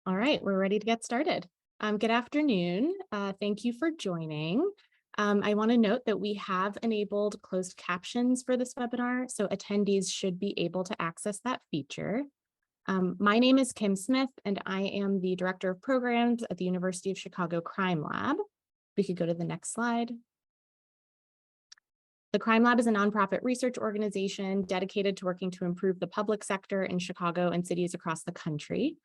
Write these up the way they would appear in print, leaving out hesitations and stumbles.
All right, we're ready to get started. Good afternoon. Thank you for joining. I want to note that we have enabled closed captions for this webinar, so attendees should be able to access that feature. My name is Kim Smith, and I am the Director of Programs at the University of Chicago Crime Lab. We could go to the next slide. The Crime Lab is a nonprofit research organization dedicated to working to improve the public sector in Chicago and cities across the country.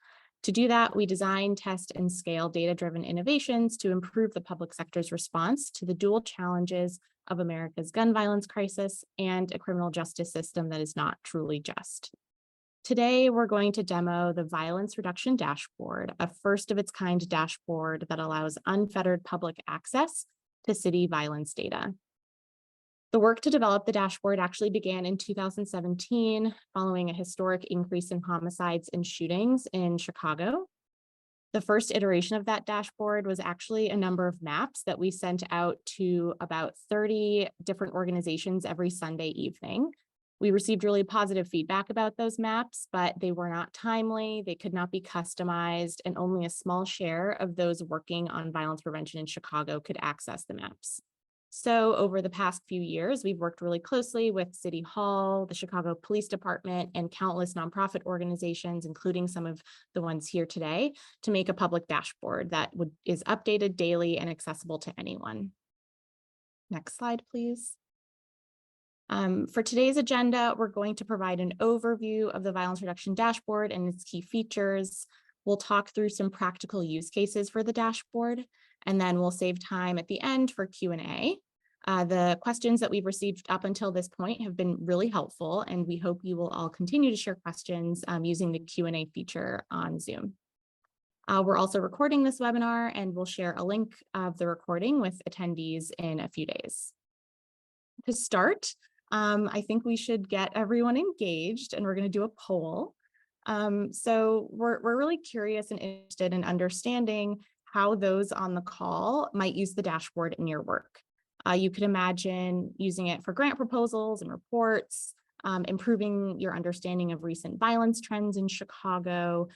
To do that, we design, test, and scale data-driven innovations to improve the public sector's response to the dual challenges of America's gun violence crisis and a criminal justice system that is not truly just. Today, we're going to demo the Violence Reduction Dashboard, a first-of-its-kind dashboard that allows unfettered public access to city violence data. The work to develop the dashboard actually began in 2017, following a historic increase in homicides and shootings in Chicago. The first iteration of that dashboard was actually a number of maps that we sent out to about 30 different organizations every Sunday evening. We received really positive feedback about those maps, but they were not timely, they could not be customized, and only a small share of those working on violence prevention in Chicago could access the maps. So over the past few years, we've worked really closely with City Hall, the Chicago Police Department, and countless nonprofit organizations, including some of the ones here today, to make a public dashboard that is updated daily and accessible to anyone. Next slide, please. For today's agenda, we're going to provide an overview of the Violence Reduction Dashboard and its key features. We'll talk through some practical use cases for the dashboard, and then we'll save time at the end for Q&A. The questions that we've received up until this point have been really helpful, and we hope you will all continue to share questions using the Q&A feature on Zoom. We're also recording this webinar, and we'll share a link of the recording with attendees in a few days. To start, I think we should get everyone engaged, and we're going to do a poll. So we're really curious and interested in understanding how those on the call might use the dashboard in your work. You could imagine using it for grant proposals and reports, improving your understanding of recent violence trends in Chicago,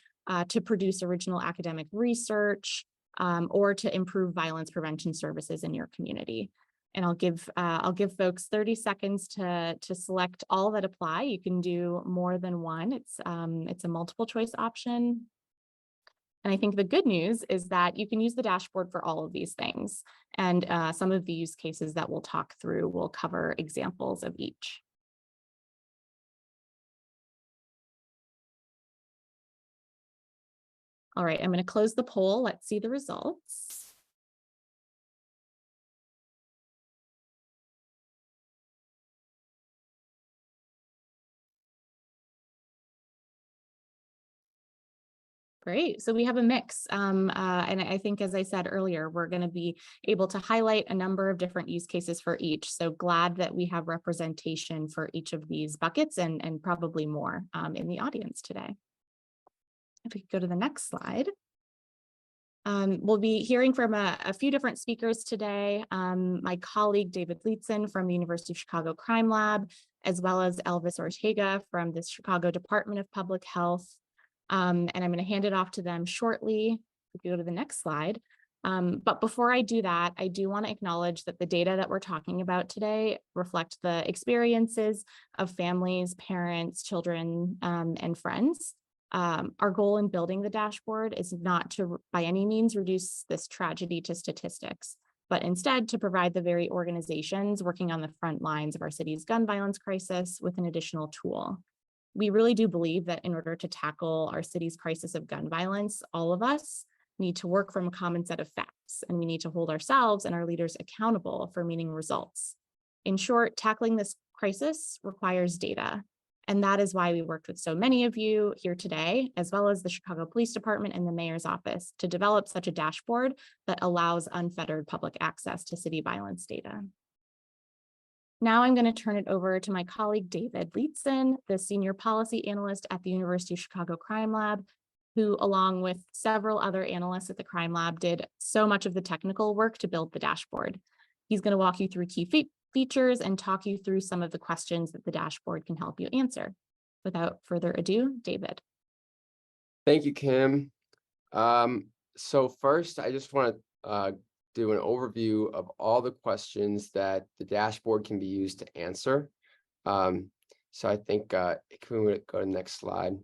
to produce original academic research, or to improve violence prevention services in your community. And I'll give folks 30 seconds to select all that apply. You can do more than one. It's a multiple choice option. And I think the good news is that you can use the dashboard for all of these things. And some of the use cases that we'll talk through will cover examples of each. All right, I'm going to close the poll. Let's see the results. Great. So we have a mix. And I think, as I said earlier, we're going to be able to highlight a number of different use cases for each. So glad that we have representation for each of these buckets and probably more in the audience today. If we could go to the next slide. We'll be hearing from a few different speakers today. My colleague, David Lietzen from the University of Chicago Crime Lab, as well as Elvis Ortega from the Chicago Department of Public Health. And I'm going to hand it off to them shortly. If you go to the next slide. But before I do that, I do want to acknowledge that the data that we're talking about today reflect the experiences of families, parents, children, and friends. Our goal in building the dashboard is not to, by any means, reduce this tragedy to statistics, but instead to provide the very organizations working on the front lines of our city's gun violence crisis with an additional tool. We really do believe that in order to tackle our city's crisis of gun violence, all of us need to work from a common set of facts, and we need to hold ourselves and our leaders accountable for meeting results. In short, tackling this crisis requires data, and that is why we worked with so many of you here today, as well as the Chicago Police Department and the Mayor's Office, to develop such a dashboard that allows unfettered public access to city violence data. Now I'm going to turn it over to my colleague, David Lietzen, the Senior Policy Analyst at the University of Chicago Crime Lab, who, along with several other analysts at the Crime Lab, did so much of the technical work to build the dashboard. He's going to walk you through key features and talk you through some of the questions that the dashboard can help you answer. Without further ado, David. Thank you, Kim. So first, I just want to do an overview of all the questions that the dashboard can be used to answer. So I think can we go to the next slide?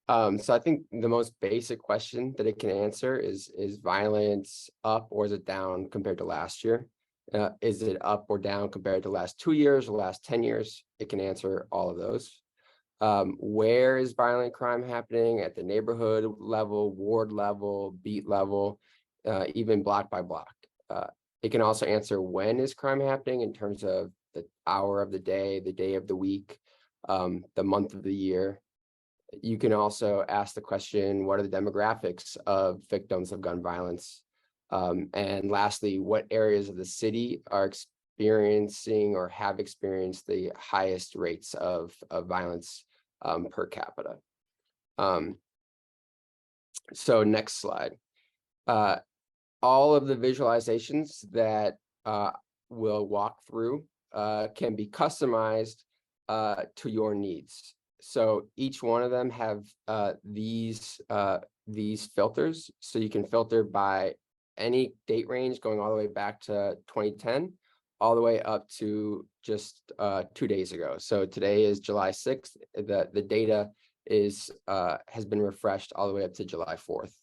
So I think the most basic question that it can answer is violence up or is it down compared to last year? Is it up or down compared to last 2 years or last 10 years? It can answer all of those. Where is violent crime happening at the neighborhood level, ward level, beat level, even block by block. It can also answer when is crime happening in terms of the hour of the day of the week, the month of the year. You can also ask the question, what are the demographics of victims of gun violence? And lastly, what areas of the city are experiencing or have experienced the highest rates of violence per capita? So next slide. All of the visualizations that we'll walk through can be customized to your needs. So each one of them have these filters. So you can filter by any date range going all the way back to 2010, all the way up to just 2 days ago. So today is July 6th. The data is has been refreshed all the way up to July 4th.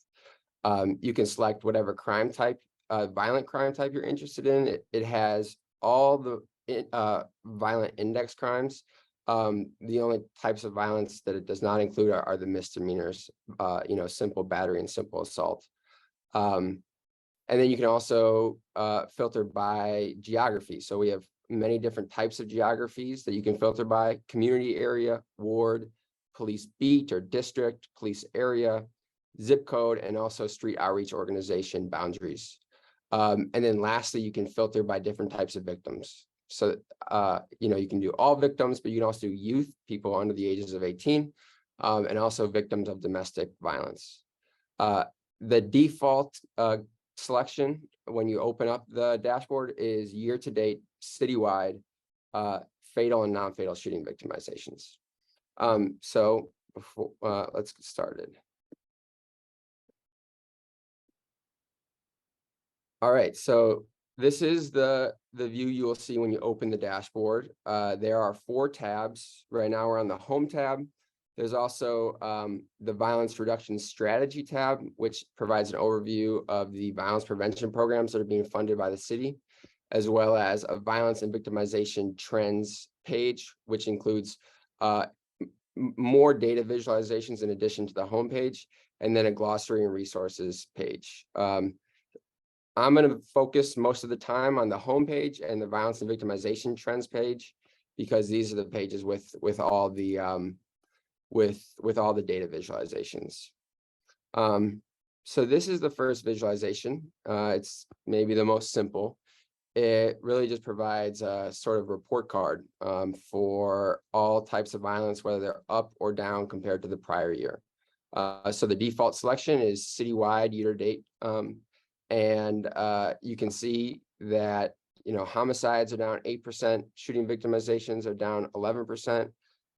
You can select whatever crime type, violent crime type you're interested in. It has all the violent index crimes. The only types of violence that it does not include are the misdemeanors, simple battery and simple assault. And then you can also filter by geography. So we have many different types of geographies that you can filter by: community area, ward, police beat or district, police area, zip code, and also street outreach organization boundaries. And then lastly, you can filter by different types of victims. So, you can do all victims, but you can also do youth, people under the ages of 18, and also victims of domestic violence. The default selection when you open up the dashboard is year-to-date, citywide, fatal and non-fatal shooting victimizations. So before, let's get started. All right, so this is the view you will see when you open the dashboard. There are 4 tabs. Right now we're on the home tab. There's also the violence reduction strategy tab, which provides an overview of the violence prevention programs that are being funded by the city, as well as a violence and victimization trends page, which includes more data visualizations in addition to the homepage, and then a glossary and resources page. I'm going to focus most of the time on the homepage and the violence and victimization trends page, because these are the pages with all the with all the data visualizations. So this is the first visualization. It's maybe the most simple. It really just provides a sort of report card for all types of violence, whether they're up or down compared to the prior year. So the default selection is citywide year to date. And you can see that, homicides are down 8%, shooting victimizations are down 11%,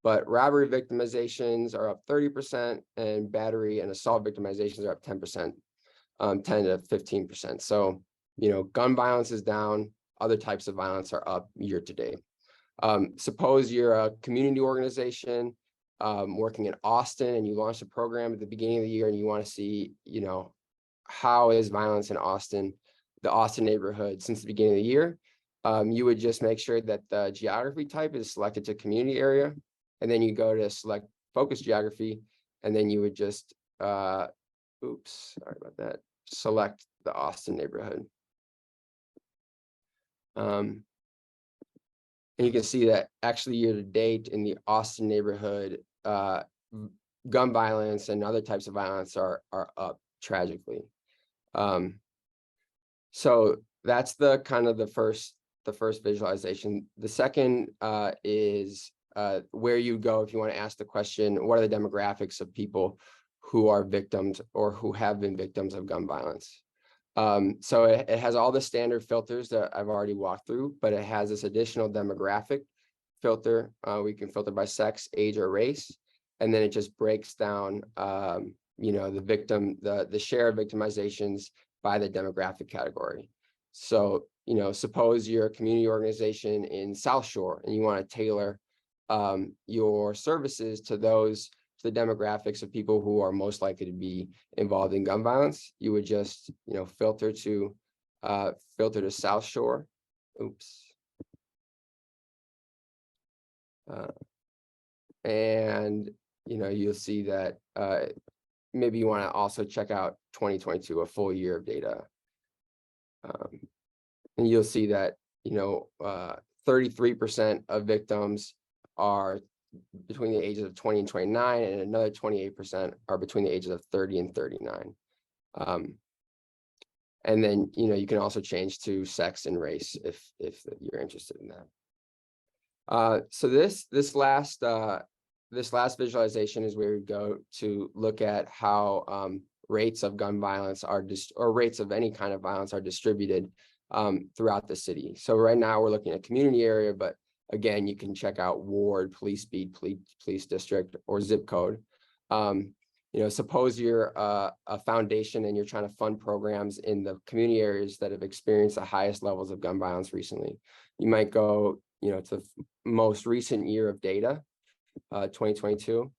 but robbery victimizations are up 30%, and battery and assault victimizations are up 10%, 10 to 15%. So, gun violence is down, other types of violence are up year to date. Suppose you're a community organization working in Austin, and you launched a program at the beginning of the year, and you want to see, how is violence in Austin, the Austin neighborhood, since the beginning of the year. You would just make sure that the geography type is selected to community area, and then you go to select focus geography, and then you would just, sorry about that, select the Austin neighborhood. And you can see that actually year to date in the Austin neighborhood, gun violence and other types of violence are up tragically. So that's the kind of the first visualization. The second is where you go if you want to ask the question, what are the demographics of people who are victims or who have been victims of gun violence? So it has all the standard filters that I've already walked through, but it has this additional demographic filter. We can filter by sex, age, or race, and then it just breaks down the share of victimizations by the demographic category. So, suppose you're a community organization in South Shore and you want to tailor your services to the demographics of people who are most likely to be involved in gun violence. You would just, filter to South Shore. Oops. And, you'll see that maybe you want to also check out 2022, a full year of data. And you'll see that, 33% of victims are between the ages of 20 and 29, and another 28% are between the ages of 30 and 39. And then, you can also change to sex and race if you're interested in that. So this last visualization is where we go to look at how rates of gun violence or rates of any kind of violence are distributed throughout the city. So right now we're looking at community area, but again, you can check out ward, police beat, police district, or zip code. Suppose you're a foundation and you're trying to fund programs in the community areas that have experienced the highest levels of gun violence recently. You might go, to the most recent year of data, 2022.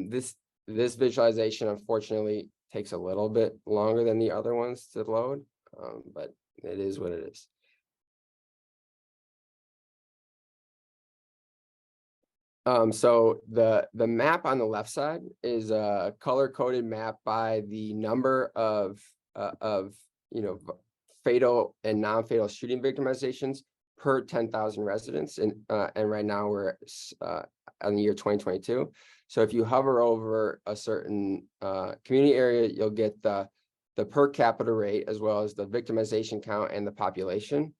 This visualization, unfortunately, takes a little bit longer than the other ones to load, but it is what it is. So the map on the left side is a color-coded map by the number of fatal and non-fatal shooting victimizations per 10,000 residents, and right now we're on the year 2022. So if you hover over a certain community area, you'll get the per capita rate as well as the victimization count and the population.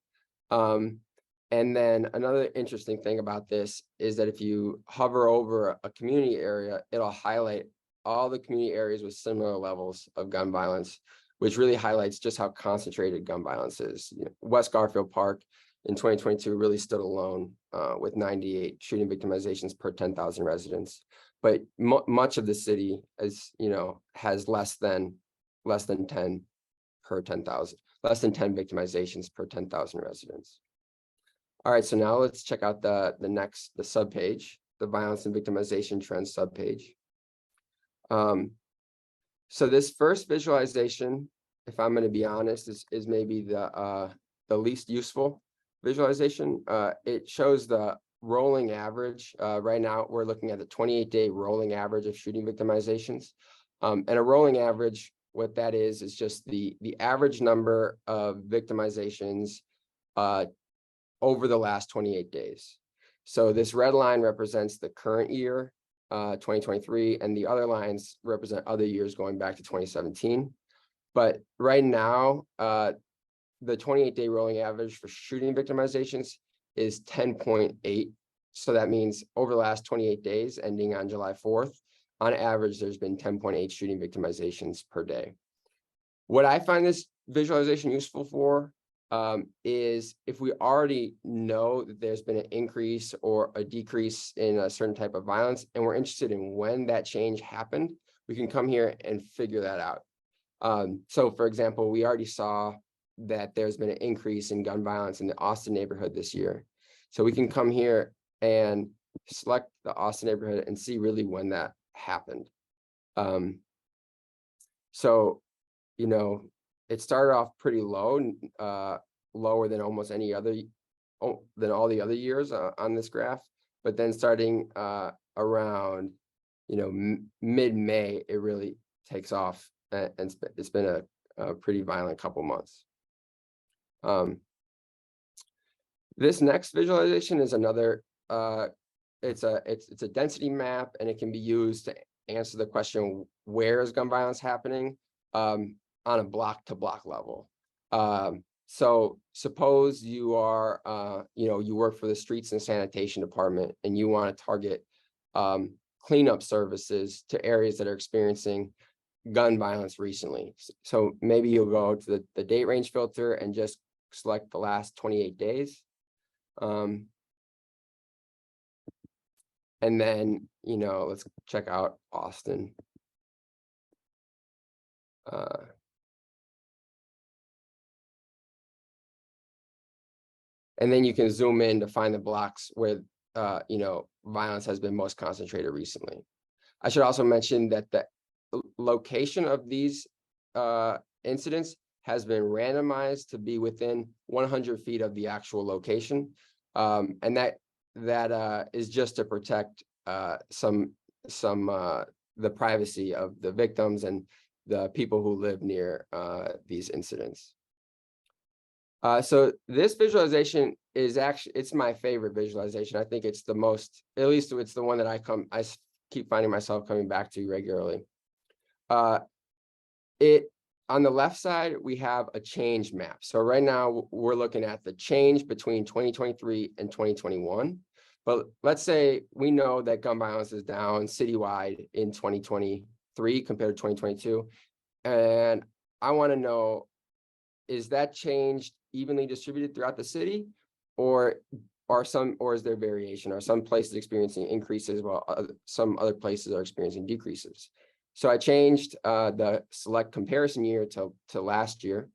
And then another interesting thing about this is that if you hover over a community area, it'll highlight all the community areas with similar levels of gun violence, which really highlights just how concentrated gun violence is. West Garfield Park in 2022 really stood alone with 98 shooting victimizations per 10,000 residents. But much of the city has less than 10 per 10,000, less than 10 victimizations per 10,000 residents. All right, so now let's check out the subpage, the violence and victimization trends subpage. So this first visualization, if I'm going to be honest, is maybe the least useful visualization. It shows the rolling average. Right now, we're looking at the 28-day rolling average of shooting victimizations. And a rolling average, what that is just the average number of victimizations over the last 28 days. So this red line represents the current year, 2023, and the other lines represent other years going back to 2017. But right now, the 28-day rolling average for shooting victimizations is 10.8. So that means over the last 28 days, ending on July 4th, on average, there's been 10.8 shooting victimizations per day. What I find this visualization useful for is if we already know that there's been an increase or a decrease in a certain type of violence, and we're interested in when that change happened, we can come here and figure that out. So for example, we already saw that there's been an increase in gun violence in the Austin neighborhood this year. So we can come here and select the Austin neighborhood and see really when that happened. So, it started off pretty low, lower than almost any other, than all the other years on this graph. But then starting around, mid-May, it really takes off, and it's been a pretty violent couple months. This next visualization is another. It's a density map, and it can be used to answer the question, where is gun violence happening? On a block-to-block level. So suppose you are, you work for the streets and sanitation department, and you want to target cleanup services to areas that are experiencing gun violence recently. So maybe you'll go to the date range filter and just select the last 28 days. And then, let's check out Austin. And then you can zoom in to find the blocks where, violence has been most concentrated recently. I should also mention that the location of these incidents has been randomized to be within 100 feet of the actual location. And that is just to protect the privacy of the victims and the people who live near these incidents. So this visualization is actually, it's my favorite visualization. I think it's the most, at least it's the one that I keep finding myself coming back to regularly. On the left side, we have a change map. So right now we're looking at the change between 2023 and 2021. But let's say we know that gun violence is down citywide in 2023 compared to 2022. And I want to know, is that change evenly distributed throughout the city, or is there variation? Are some places experiencing increases while some other places are experiencing decreases? So I changed the select comparison year to last year.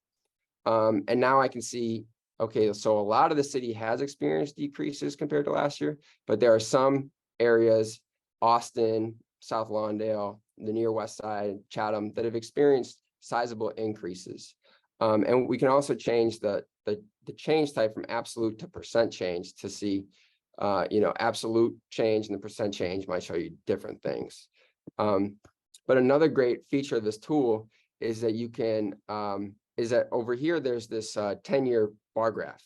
And now I can see, okay, so a lot of the city has experienced decreases compared to last year, but there are some areas, Austin, South Lawndale, the near West Side, Chatham, that have experienced sizable increases. And we can also change the change type from absolute to percent change to see, absolute change and the percent change might show you different things. But another great feature of this tool is that you can, is that over here, there's this 10-year bar graph.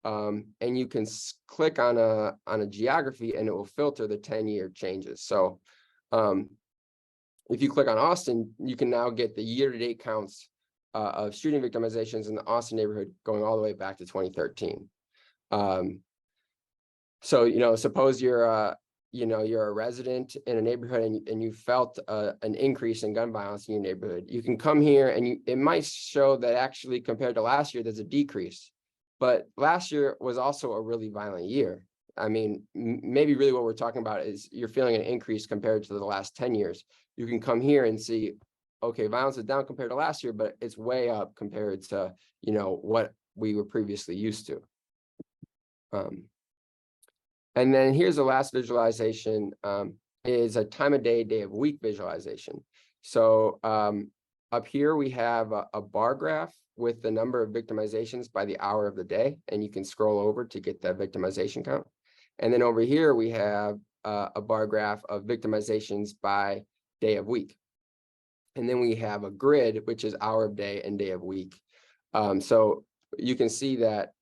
And you can click on a geography and it will filter the 10-year changes. So if you click on Austin, you can now get the year-to-date counts of shooting victimizations in the Austin neighborhood going all the way back to 2013. So, suppose you're a resident in a neighborhood and you felt an increase in gun violence in your neighborhood. You can come here and it might show that actually compared to last year, there's a decrease. But last year was also a really violent year. I mean, maybe really what we're talking about is you're feeling an increase compared to the last 10 years. You can come here and see, okay, violence is down compared to last year, but it's way up compared to, what we were previously used to. And then here's the last visualization, is a time of day, day of week visualization. So up here we have a bar graph with the number of victimizations by the hour of the day, and you can scroll over to get the victimization count. And then over here we have a bar graph of victimizations by day of week. And then we have a grid, which is hour of day and day of week. So you can see that,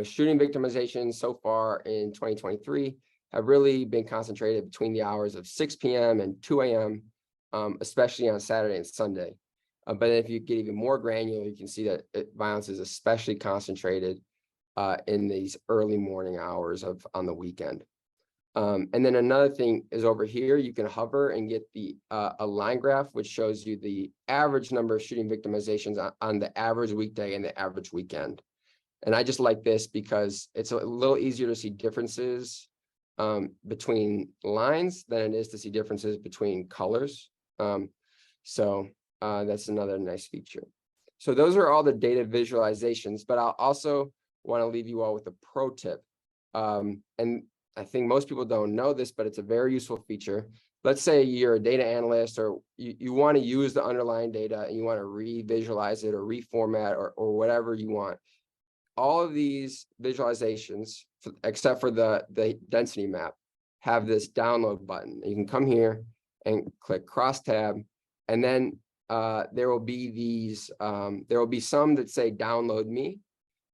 shooting victimizations so far in 2023 have really been concentrated between the hours of 6 p.m. and 2 a.m., especially on Saturday and Sunday. But if you get even more granular, you can see that violence is especially concentrated in these early morning hours on the weekend. And then another thing is over here, you can hover and get a line graph, which shows you the average number of shooting victimizations on the average weekday and the average weekend. And I just like this because it's a little easier to see differences between lines than it is to see differences between colors. So that's another nice feature. So those are all the data visualizations, but I'll also want to leave you all with a pro tip. And I think most people don't know this, but it's a very useful feature. Let's say you're a data analyst or you want to use the underlying data and you want to re-visualize it or reformat or whatever you want. All of these visualizations, except for the density map, have this download button. You can come here and click cross tab, and then there will be some that say download me.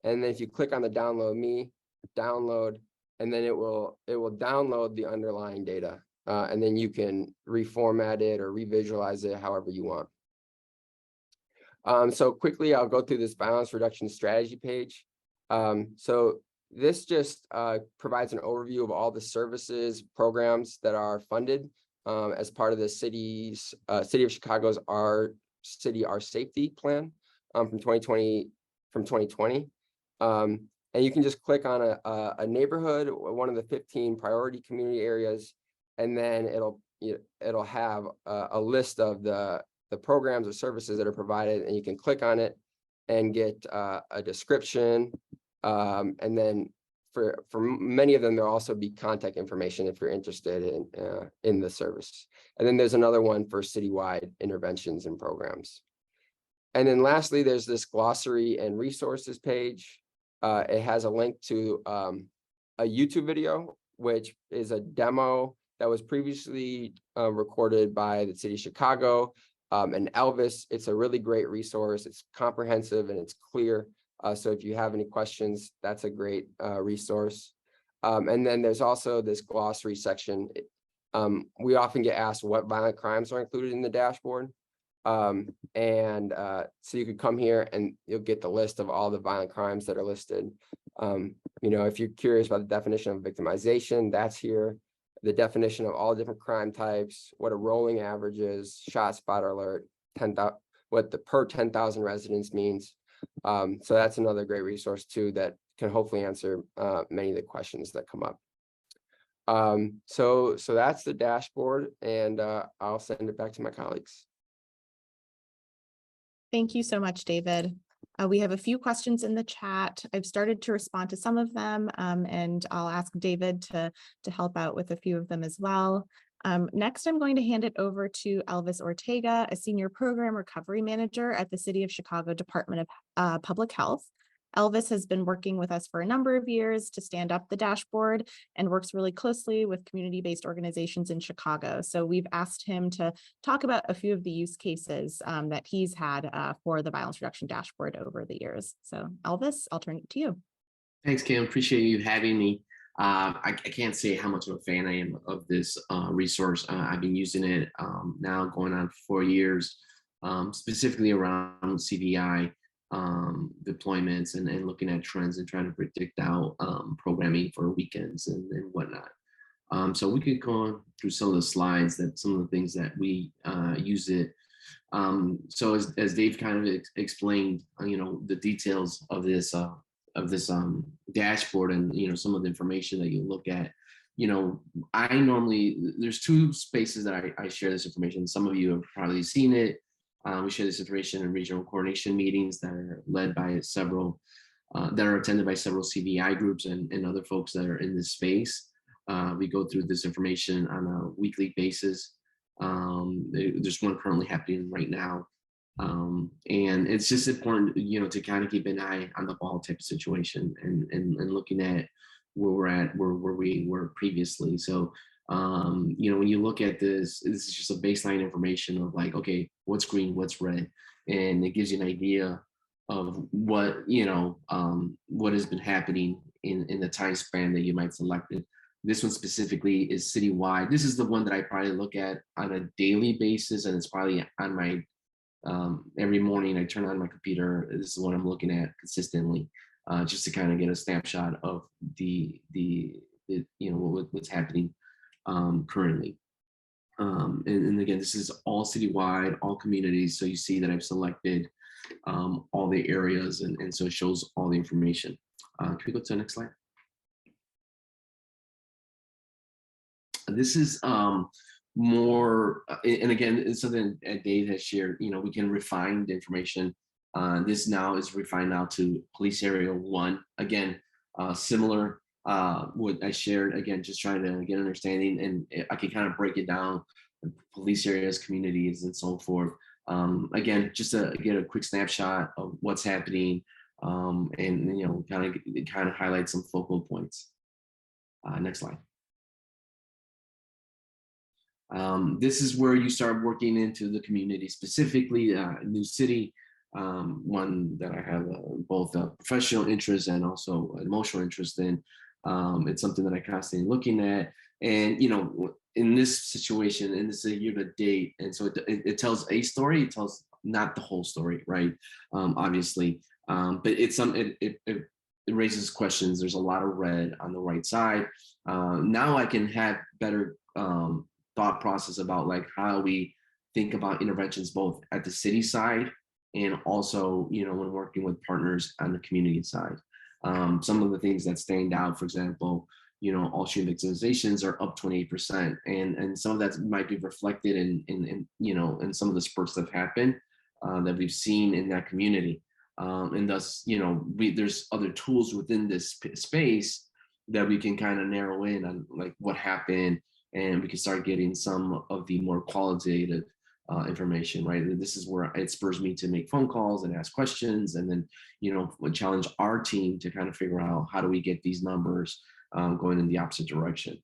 And then if you click on the download me, download, and then it will download the underlying data. And then you can reformat it or revisualize it however you want. So quickly, I'll go through this violence reduction strategy page. So this just provides an overview of all the services, programs that are funded as part of the City of Chicago's Our Safety plan from 2020. And you can just click on a neighborhood, one of the 15 priority community areas, and then it'll have a list of the the programs or services that are provided, and you can click on it and get a description. And then for many of them, there'll also be contact information if you're interested in the service. And then there's another one for citywide interventions and programs. And then lastly, there's this glossary and resources page. It has a link to a YouTube video, which is a demo that was previously recorded by the city of Chicago and Elvis. It's a really great resource. It's comprehensive and it's clear. So if you have any questions, that's a great resource. And then there's also this glossary section. We often get asked what violent crimes are included in the dashboard. So you could come here and you'll get the list of all the violent crimes that are listed. If you're curious about the definition of victimization, that's here. The definition of all different crime types, what a rolling average is, shot spotter alert, 10,000, what the per 10,000 residents means. So that's another great resource too that can hopefully answer many of the questions that come up. So that's the dashboard, and I'll send it back to my colleagues. Thank you so much, David. We have a few questions in the chat. I've started to respond to some of them, and I'll ask David to help out with a few of them as well. Next, I'm going to hand it over to Elvis Ortega, a senior program recovery manager at the City of Chicago Department of Public Health. Elvis has been working with us for a number of years to stand up the dashboard and works really closely with community-based organizations in Chicago. So we've asked him to talk about a few of the use cases that he's had for the violence reduction dashboard over the years. So Elvis, I'll turn it to you. Thanks, Kim. Appreciate you having me. I can't say how much of a fan I am of this resource. I've been using it now going on 4 years, specifically around CVI deployments and looking at trends and trying to predict out programming for weekends and whatnot. So we could go through some of the slides, that some of the things that we use it. So as Dave kind of explained, the details of this dashboard and some of the information that you look at. I normally, there's two spaces that I share this information. Some of you have probably seen it. We share this information in regional coordination meetings that are led by several, that are attended by several CVI groups and other folks that are in this space. We go through this information on a weekly basis. There's one currently happening right now. And it's just important, to kind of keep an eye on the ball type of situation and looking at where we're at, where we were previously. So, when you look at this is just a baseline information of like, okay, what's green, what's red, and it gives you an idea of what, what has been happening in the time span that you might select it. This one specifically is citywide. This is the one that I probably look at on a daily basis, and it's probably on my every morning I turn on my computer. This is what I'm looking at consistently, just to kind of get a snapshot of the what's happening currently. And again, this is all citywide, all communities. So you see that I've selected all the areas, and so it shows all the information. Can we go to the next slide? This is more, and again, it's something that Dave has shared, we can refine the information. This now is refined out to police area 1. Again, similar what I shared, again, just trying to get understanding, and I can kind of break it down, police areas, communities, and so forth. Again, just to get a quick snapshot of what's happening, and kind of highlight some focal points. Next slide. This is where you start working into the community, specifically New City, one that I have both a professional interest and also an emotional interest in. It's something that I constantly looking at, and in this situation, and this is a year to date, and so it tells a story. It tells not the whole story, right? Obviously, but it raises questions. There's a lot of red on the right side. Now I can have better thought process about like how we think about interventions both at the city side and also when working with partners on the community side. Some of the things that stand out, for example, all shooting victimizations are up 28%, and some of that might be reflected in some of the spurts that have happened that we've seen in that community. And thus, there's other tools within this space that we can kind of narrow in on like what happened, and we can start getting some of the more qualitative information, right? This is where it spurs me to make phone calls and ask questions, and then, challenge our team to kind of figure out how do we get these numbers going in the opposite direction.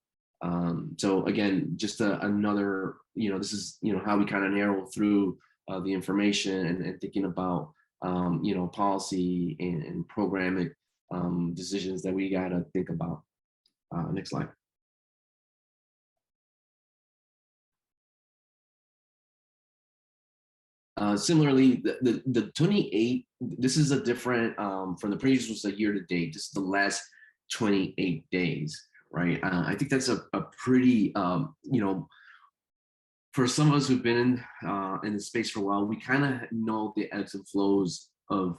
So again, just another, this is, how we kind of narrow through the information, and thinking about, policy and programming decisions that we got to think about. Next slide. Similarly, the 28, this is a different, from the previous was a year to date. This is the last 28 days, right? I think that's a pretty, for some of us who've been in the space for a while, we kind of know the ebbs and flows of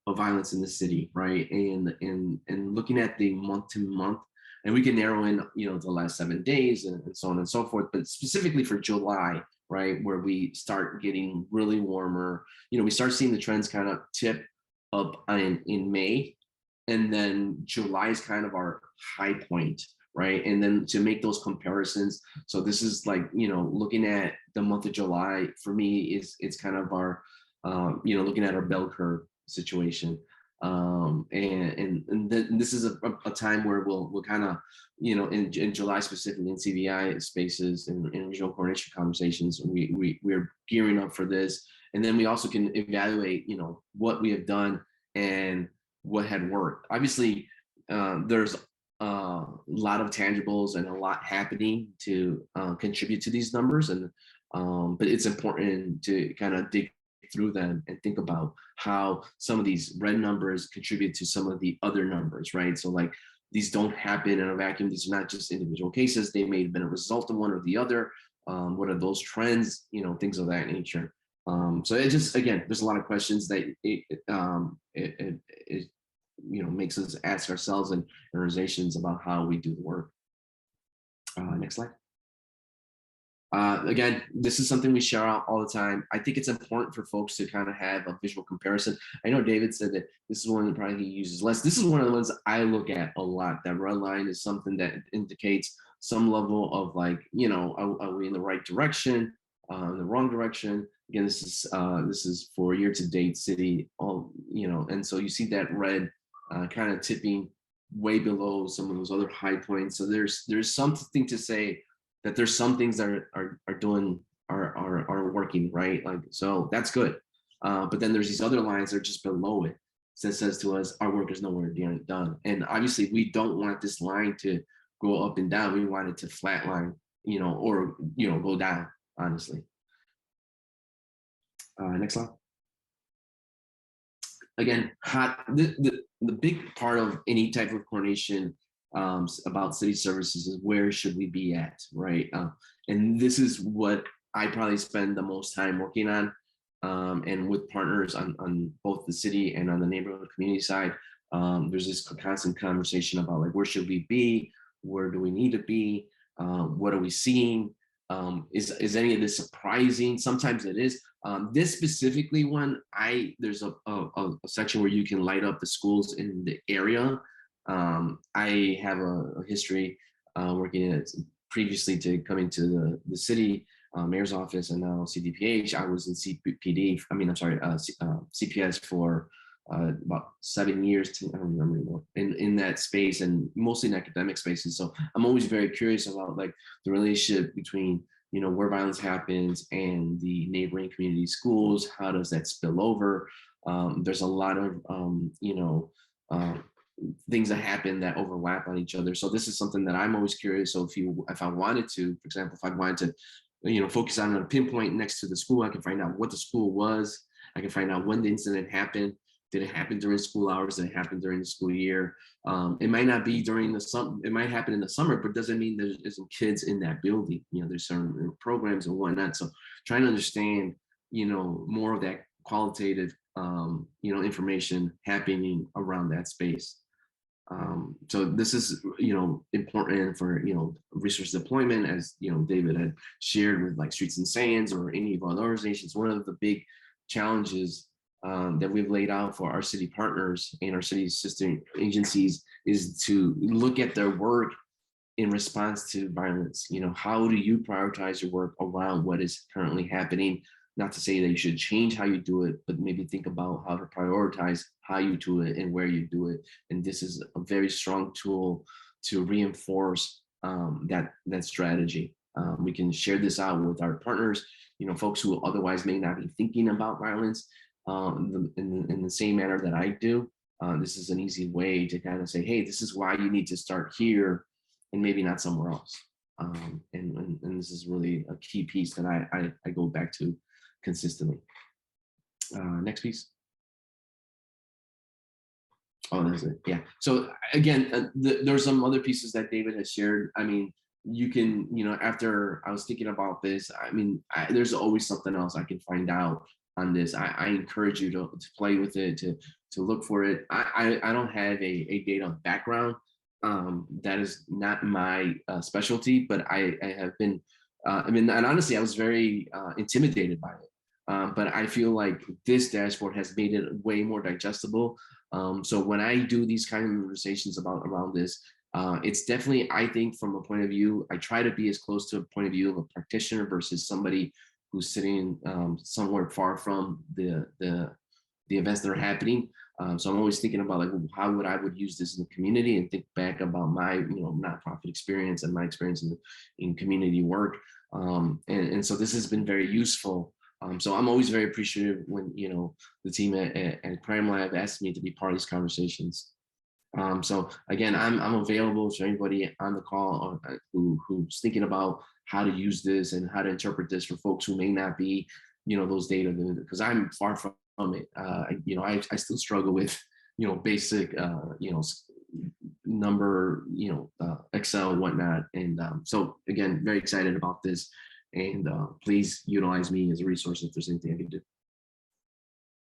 violence in the city, right? And looking at the month to month, and we can narrow in, the last 7 days and so on and so forth, but specifically for July, right, where we start getting really warmer, we start seeing the trends kind of tip up in May, and then July is kind of our high point, right? And then to make those comparisons, so this is like, looking at the month of July for me it's kind of our, looking at our bell curve situation. And this is a time where we'll kind of, in July specifically in CVI spaces and regional coordination conversations, we're gearing up for this. And then we also can evaluate, what we have done and what had worked. Obviously, there's a lot of tangibles and a lot happening to contribute to these numbers, and but it's important to kind of dig through them and think about how some of these red numbers contribute to some of the other numbers, right? So like, these don't happen in a vacuum. These are not just individual cases. They may have been a result of one or the other. What are those trends? Things of that nature. So it just, again, there's a lot of questions that it makes us ask ourselves and organizations about how we do the work. Next slide. Again, this is something we share out all the time. I think it's important for folks to kind of have a visual comparison. I know David said that this is one that probably he uses less. This is one of the ones I look at a lot. That red line is something that indicates some level of like, are we in the right direction, in the wrong direction? Again, this is for year to date city, and so you see that red kind of tipping way below some of those other high points. So there's something to say that there's some things that are working, right? Like, so that's good. But then there's these other lines that are just below it that says to us, our work is nowhere near done. And obviously we don't want this line to go up and down. We want it to flatline, or, go down, honestly. Next slide. Again, the big part of any type of coordination about city services is where should we be at, right? And this is what I probably spend the most time working on, and with partners on both the city and on the neighborhood community side. There's this constant conversation about like, where should we be? Where do we need to be? What are we seeing? Is any of this surprising? Sometimes it is. This specifically one, there's a section where you can light up the schools in the area. I have a history working at previously to coming to the city mayor's office, and now CDPH. I was in CPS for about 7 years. I don't remember anymore. In that space, and mostly in academic spaces. So I'm always very curious about like the relationship between where violence happens and the neighboring community schools. How does that spill over? There's a lot of things that happen that overlap on each other. So this is something that I'm always curious. So if I wanted to, for example, if I wanted to, focus on a pinpoint next to the school, I can find out what the school was. I can find out when the incident happened. Did it happen during school hours? Did it happen during the school year? It might not be during the summer. It might happen in the summer, but doesn't mean there's some kids in that building. There's certain programs and whatnot. So trying to understand, more of that qualitative, information happening around that space. So this is, important for, resource deployment, as, David had shared with like Streets and Sands or any of our other organizations. One of the big challenges that we've laid out for our city partners and our city sister agencies is to look at their work in response to violence. How do you prioritize your work around what is currently happening? Not to say that you should change how you do it, but maybe think about how to prioritize how you do it and where you do it. And this is a very strong tool to reinforce that strategy. We can share this out with our partners, folks who otherwise may not be thinking about violence in the same manner that I do. This is an easy way to kind of say, hey, this is why you need to start here and maybe not somewhere else. And this is really a key piece that I go back to consistently. Next piece. Oh, that's it. Yeah. So again, there's some other pieces that David has shared. I mean, you can, after I was thinking about this, I mean, there's always something else I can find out on this. I encourage you to play with it, to look for it. I don't have a data background. That is not my specialty, but I have been, and honestly, I was very intimidated by it. But I feel like this dashboard has made it way more digestible. So when I do these kind of conversations around this, it's definitely, I think, from a point of view, I try to be as close to a point of view of a practitioner versus somebody who's sitting somewhere far from the events that are happening. So I'm always thinking about like how I would use this in the community, and think back about my nonprofit experience and my experience in community work. And so this has been very useful. So I'm always very appreciative when the team at Crime Lab asked me to be part of these conversations. So again, I'm available to anybody on the call who's thinking about how to use this and how to interpret this for folks who may not be those data, because I'm far from it. I still struggle with basic number, Excel and whatnot. And so again, very excited about this. And please utilize me as a resource if there's anything I can do.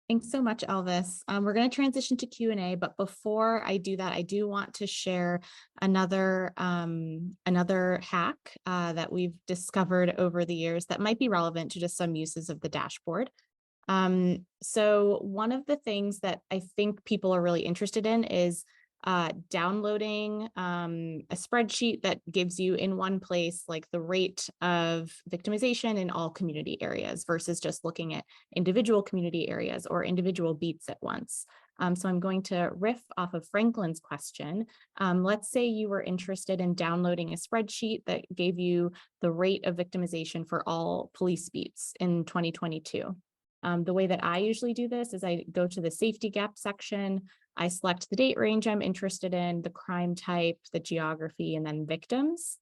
Thanks so much, Elvis. We're going to transition to Q&A, but before I do that, I do want to share another hack that we've discovered over the years that might be relevant to just some uses of the dashboard. So one of the things that I think people are really interested in is downloading a spreadsheet that gives you in one place like the rate of victimization in all community areas versus just looking at individual community areas or individual beats at once. So I'm going to riff off of Franklin's question. Let's say you were interested in downloading a spreadsheet that gave you the rate of victimization for all police beats in 2022. The way that I usually do this is I go to the safety gap section, I select the date range I'm interested in, the crime type, the geography, and then victims.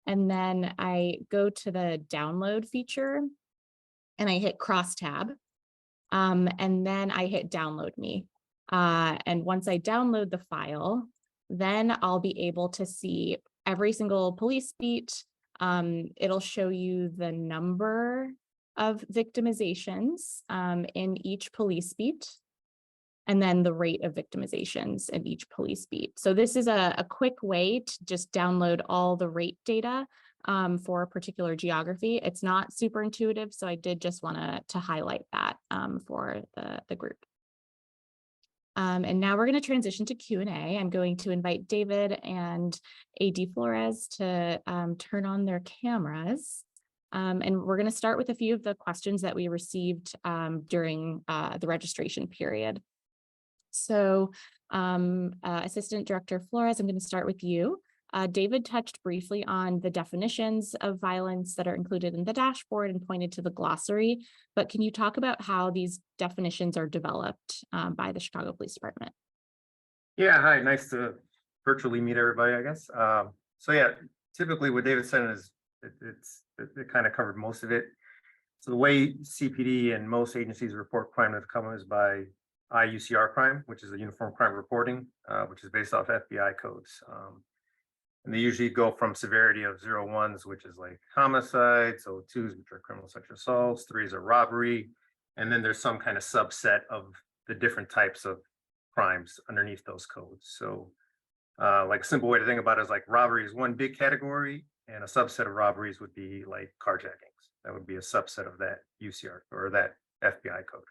And then I go to the download feature and I hit cross tab. And then I hit download me. And once I download the file, then I'll be able to see every single police beat. It'll show you the number of victimizations in each police beat, and then the rate of victimizations in each police beat. So this is a quick way to just download all the rate data for a particular geography. It's not super intuitive, so I did just want to highlight that for the group. And now we're going to transition to Q&A. I'm going to invite David and AD Flores to turn on their cameras. And we're going to start with a few of the questions that we received during the registration period. So Assistant Director Flores, I'm going to start with you. David touched briefly on the definitions of violence that are included in the dashboard and pointed to the glossary, but can you talk about how these definitions are developed by the Chicago Police Department? Yeah, hi, nice to virtually meet everybody, I guess. So yeah, typically what David said is it kind of covered most of it. So the way CPD and most agencies report crime have come is by UCR crime, which is a uniform crime reporting, which is based off FBI codes. And they usually go from severity of 0-1s, which is like homicides, 2s, which are criminal sexual assaults, 3s are robbery, and then there's some kind of subset of the different types of crimes underneath those codes. So Like a simple way to think about it is like robbery is one big category, and a subset of robberies would be like carjackings. That would be a subset of that UCR or that FBI code.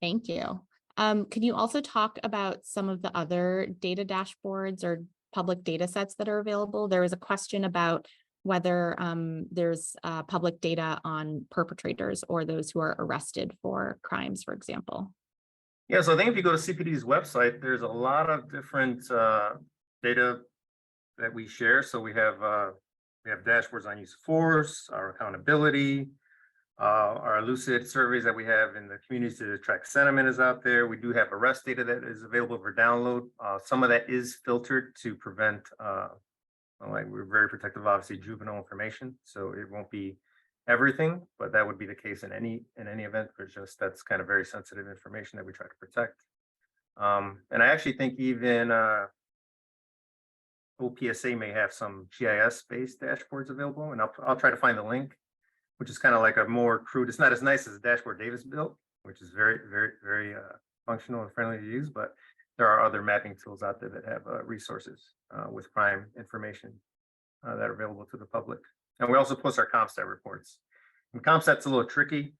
Thank you. Can you also talk about some of the other data dashboards or public data sets that are available? There was a question about whether there's public data on perpetrators or those who are arrested for crimes, for example. Yeah, so I think if you go to CPD's website, there's a lot of different data that we share. So we have dashboards on use of force, our accountability, our lucid surveys that we have in the communities to track sentiment is out there. We do have arrest data that is available for download. Some of that is filtered to prevent, like we're very protective, obviously, juvenile information. So it won't be everything, but that would be the case in any event. There's just that's kind of very sensitive information that we try to protect. And I actually think even OPSA may have some GIS-based dashboards available, and I'll try to find the link, which is kind of like a more crude. It's not as nice as the dashboard Davis built, which is very, very, very functional and friendly to use. But there are other mapping tools out there that have resources with crime information that are available to the public. And we also post our CompStat reports. And CompStat's a little tricky.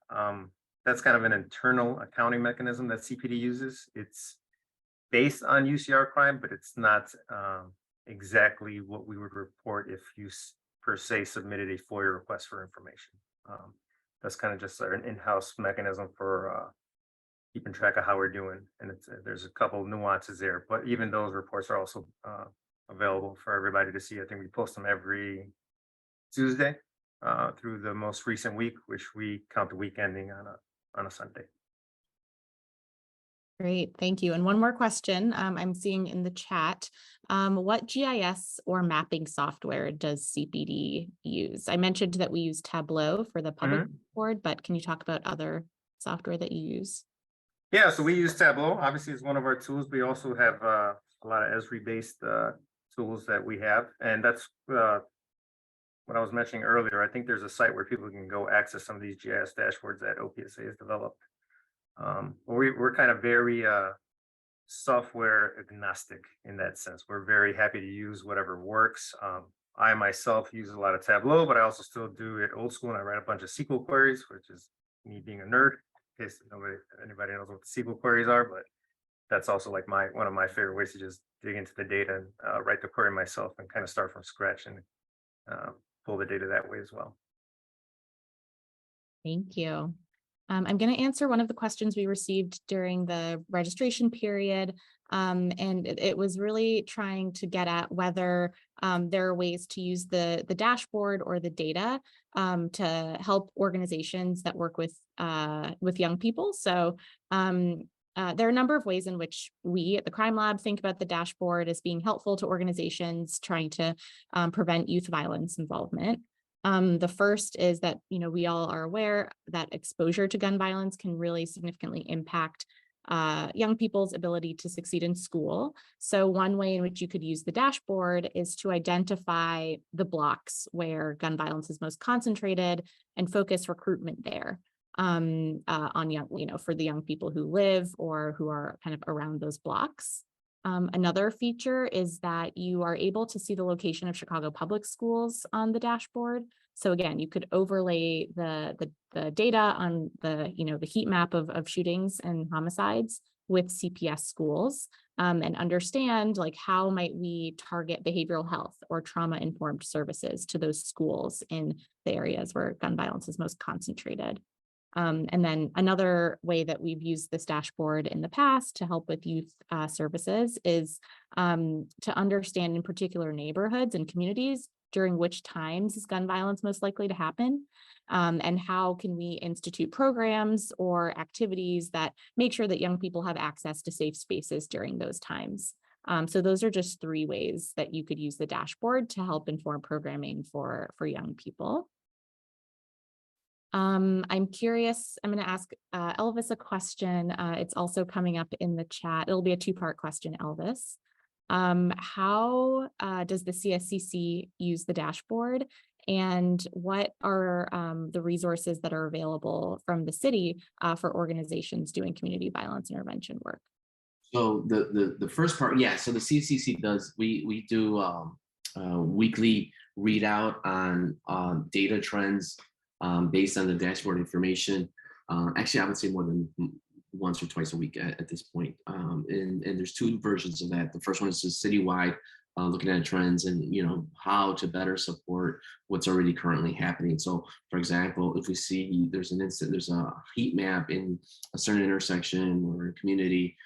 That's kind of an internal accounting mechanism that CPD uses. It's based on UCR crime, but it's not exactly what we would report if you per se submitted a FOIA request for information. That's kind of just an in-house mechanism for keeping track of how we're doing. And there's a couple of nuances there, but even those reports are also available for everybody to see. I think we post them every Tuesday through the most recent week, which we count the week ending on a Sunday. Great, thank you. And one more question I'm seeing in the chat. What GIS or mapping software does CPD use? I mentioned that we use Tableau for the public board, but can you talk about other software that you use? Yeah, so we use Tableau. Obviously, it's one of our tools. We also have a lot of Esri-based tools that we have, and that's what I was mentioning earlier. I think there's a site where people can go access some of these GIS dashboards that OPSA has developed. We're kind of very software agnostic in that sense. We're very happy to use whatever works. I myself use a lot of Tableau, but I also still do it old school, and I write a bunch of SQL queries, which is me being a nerd, in case anybody knows what the SQL queries are. But that's also like one of my favorite ways to just dig into the data and write the query myself and kind of start from scratch and pull the data that way as well. Thank you. I'm going to answer one of the questions we received during the registration period. And it was really trying to get at whether there are ways to use the dashboard or the data to help organizations that work with young people. So there are a number of ways in which we at the Crime Lab think about the dashboard as being helpful to organizations trying to prevent youth violence involvement. The first is that, we all are aware that exposure to gun violence can really significantly impact young people's ability to succeed in school. So one way in which you could use the dashboard is to identify the blocks where gun violence is most concentrated and focus recruitment there on young, for the young people who live or who are kind of around those blocks. Another feature is that you are able to see the location of Chicago public schools on the dashboard. So again, you could overlay the data on the heat map of shootings and homicides with CPS schools and understand how might we target behavioral health or trauma-informed services to those schools in the areas where gun violence is most concentrated. And then another way that we've used this dashboard in the past to help with youth services is to understand in particular neighborhoods and communities during which times is gun violence most likely to happen, and how can we institute programs or activities that make sure that young people have access to safe spaces during those times. So those are just 3 ways that you could use the dashboard to help inform programming for young people. I'm curious, I'm going to ask Elvis a question. It's also coming up in the chat. It'll be a 2-part question, Elvis. How does the CSCC use the dashboard, and what are the resources that are available from the city for organizations doing community violence intervention work? So the first part, yeah. So the CCC does, we do weekly readout on data trends based on the dashboard information. Actually, I would say more than once or twice a week at this point. And there's two versions of that. The first one is just citywide, looking at trends and how to better support what's already currently happening. So, for example, if we see there's a heat map in a certain intersection or a community,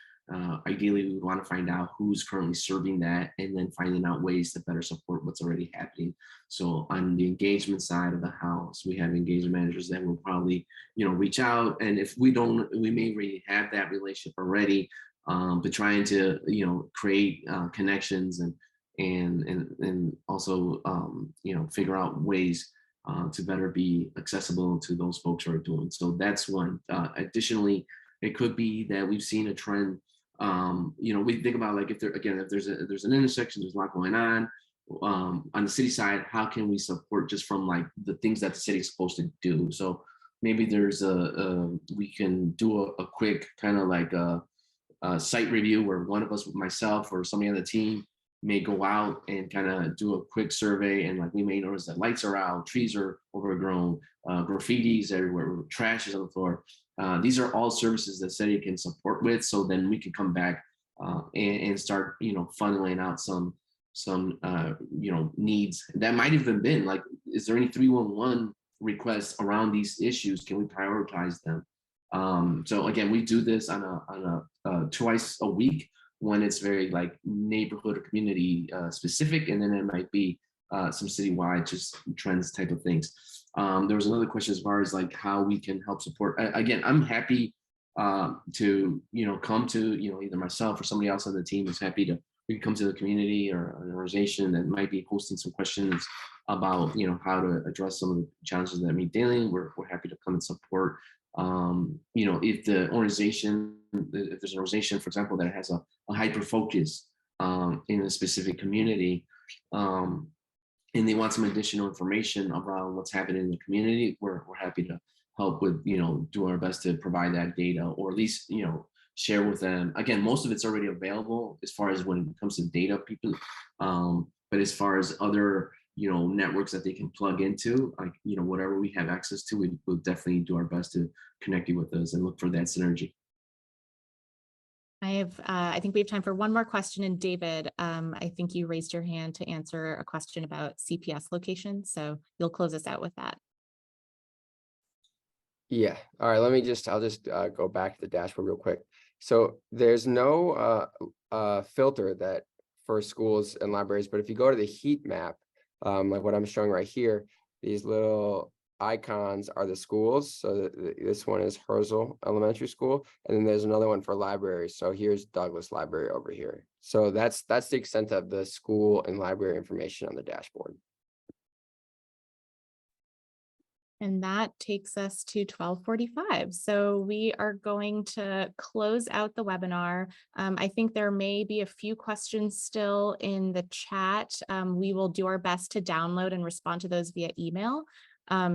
ideally we would want to find out who's currently serving that, and then finding out ways to better support what's already happening. So on the engagement side of the house, we have engagement managers that will probably reach out, and if we don't, we may already have that relationship already, but trying to create connections and also figure out ways to better be accessible to those folks who are doing. So that's one. Additionally, it could be that we've seen a trend. We think about, like, if there's an intersection, there's a lot going on the city side, how can we support just from like the things that the city is supposed to do? So maybe there's we can do a quick kind of like a site review where one of us, myself or somebody on the team, may go out and kind of do a quick survey, and like we may notice that lights are out, trees are overgrown, graffiti's everywhere, trash is on the floor. These are all services that city can support with. So then we can come back and start funneling out some needs that might have been like, is there any 311 requests around these issues? Can we prioritize them? So again, we do this on a twice a week, when it's very like neighborhood or community specific, and then it might be some citywide just trends type of things. There was another question as far as like how we can help support. Again, I'm happy to come to either myself or somebody else on the team is happy to, we can come to the community or an organization that might be hosting some questions about how to address some of the challenges that we're dealing. We're happy to come and support. If there's an organization, for example, that has a hyper focus in a specific community, and they want some additional information around what's happening in the community, we're happy to help with, do our best to provide that data, or at least, share with them. Again, most of it's already available as far as when it comes to data people. But as far as other, networks that they can plug into, like, whatever we have access to, we will definitely do our best to connect you with us and look for that synergy. I think we have time for one more question. And David, I think you raised your hand to answer a question about CPS location. So you'll close us out with that. Yeah. All right. I'll just go back to the dashboard real quick. So there's no filter that for schools and libraries, but if you go to the heat map, like what I'm showing right here, these little icons are the schools. So this one is Herzl Elementary School, and then there's another one for libraries. So here's Douglas Library over here. So that's the extent of the school and library information on the dashboard. And that takes us to 12:45. So we are going to close out the webinar. I think there may be a few questions still in the chat. We will do our best to download and respond to those via email,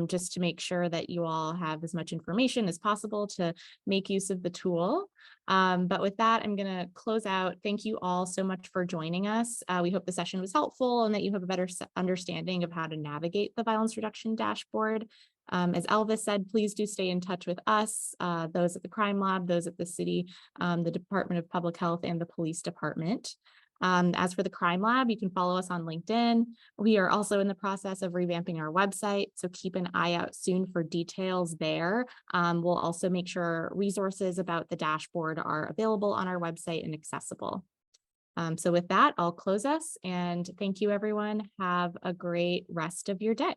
just to make sure that you all have as much information as possible to make use of the tool. But with that, I'm going to close out. Thank you all so much for joining us. We hope the session was helpful and that you have a better understanding of how to navigate the violence reduction dashboard. As Elvis said, please do stay in touch with us, those at the Crime Lab, those at the city, the Department of Public Health, and the police department. As for the Crime Lab, you can follow us on LinkedIn. We are also in the process of revamping our website, so keep an eye out soon for details there. We'll also make sure resources about the dashboard are available on our website and accessible. So with that, I'll close us, and thank you, everyone. Have a great rest of your day.